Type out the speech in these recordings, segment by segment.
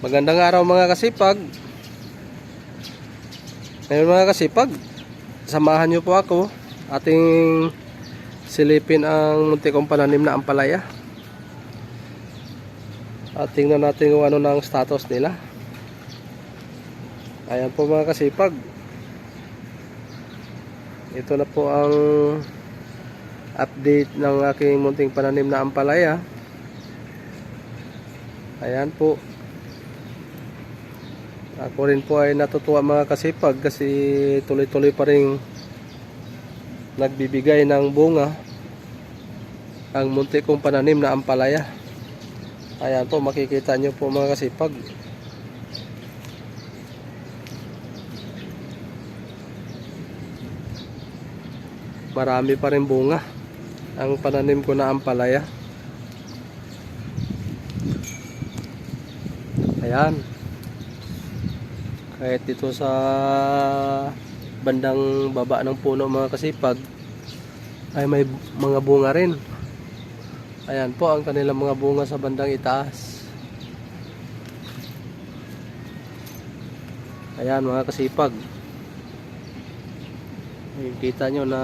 Magandang araw mga kasipag. Ngayon mga kasipag, samahan nyo po ako. Ating silipin ang munti kong pananim na ampalaya. At tingnan natin kung ano ng status nila. Ayan po mga kasipag. Ito na po ang update ng aking munting pananim na ampalaya. Ayan po. Ako rin po ay natutuwa mga kasipag kasi tuloy-tuloy pa rin nagbibigay ng bunga ang munti kong pananim na ampalaya. Ayan po, makikita nyo po mga kasipag. Marami pa rin bunga ang pananim ko na ampalaya. Ayan. Kahit dito sa bandang baba ng puno mga kasipag ay may mga bunga rin. Ayan po ang kanilang mga bunga sa bandang itaas. Ayan mga kasipag, makikita nyo na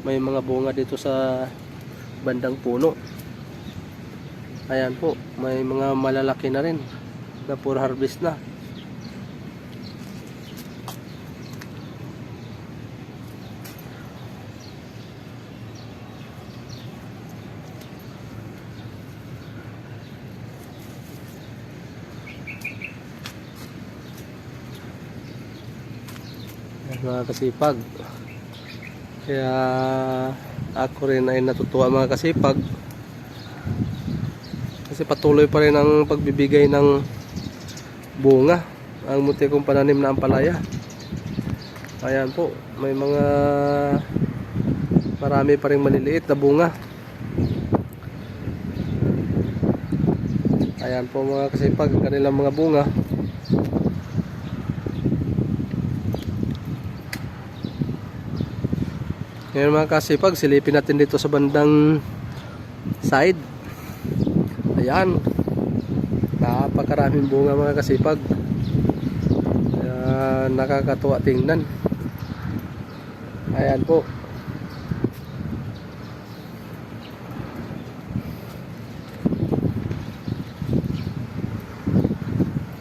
may mga bunga dito sa bandang puno. Ayan po, may mga malalaki na rin na puro harvest na. Mga kasipag, kaya ako rin ay natutuwa mga kasipag kasi patuloy pa rin ang pagbibigay ng bunga ang munti kong pananim na ampalaya. Ayan po, may mga marami pa rin maliliit na bunga. Ayan po mga kasipag, ang kanilang mga bunga. Ngayon mga kasipag, silipin natin dito sa bandang side. Ayan, napakaraming bunga mga kasipag. Nakakatuwa tingnan. Ayan po.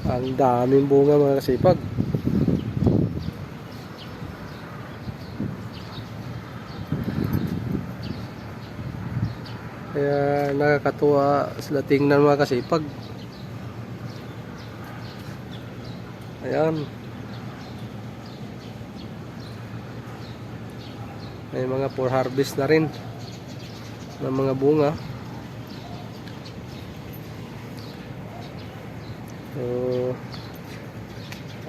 Ang daming bunga mga kasipag. Kaya nakakatuwa sila tingnan mga kasipag. Ayan. May mga for harvest na rin ng mga bunga. So,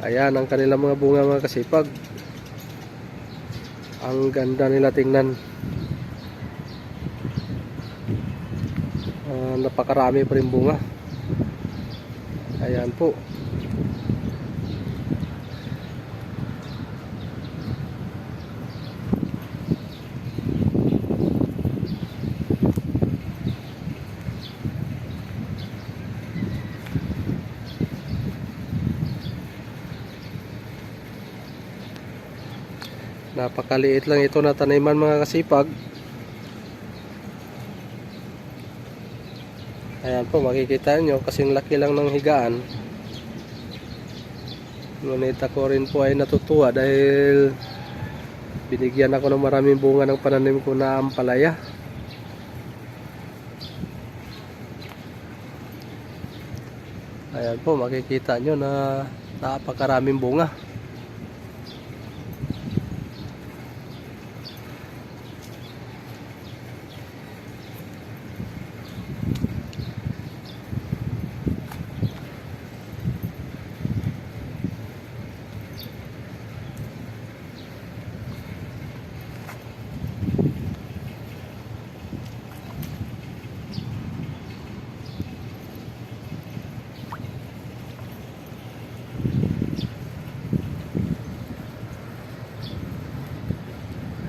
ayan ang kanilang mga bunga mga kasipag. Ang ganda nila tingnan. Napakarami pa rin bunga. Ayan po. Napakaliit lang ito na taniman mga kasipag. Ayan po, makikita nyo kasing laki lang ng higaan. Ngunit ako rin po ay natutuwa dahil binigyan ako ng maraming bunga ng pananim ko na ampalaya. Ayan po, makikita nyo na napakaraming bunga.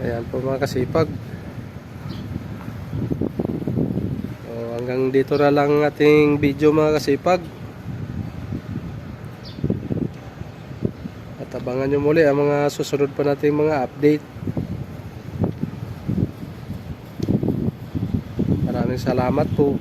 Ayan po mga kasipag. So, hanggang dito na lang ating video mga kasipag. Abangan nyo muli ang mga susunod pa nating mga update. Maraming salamat po.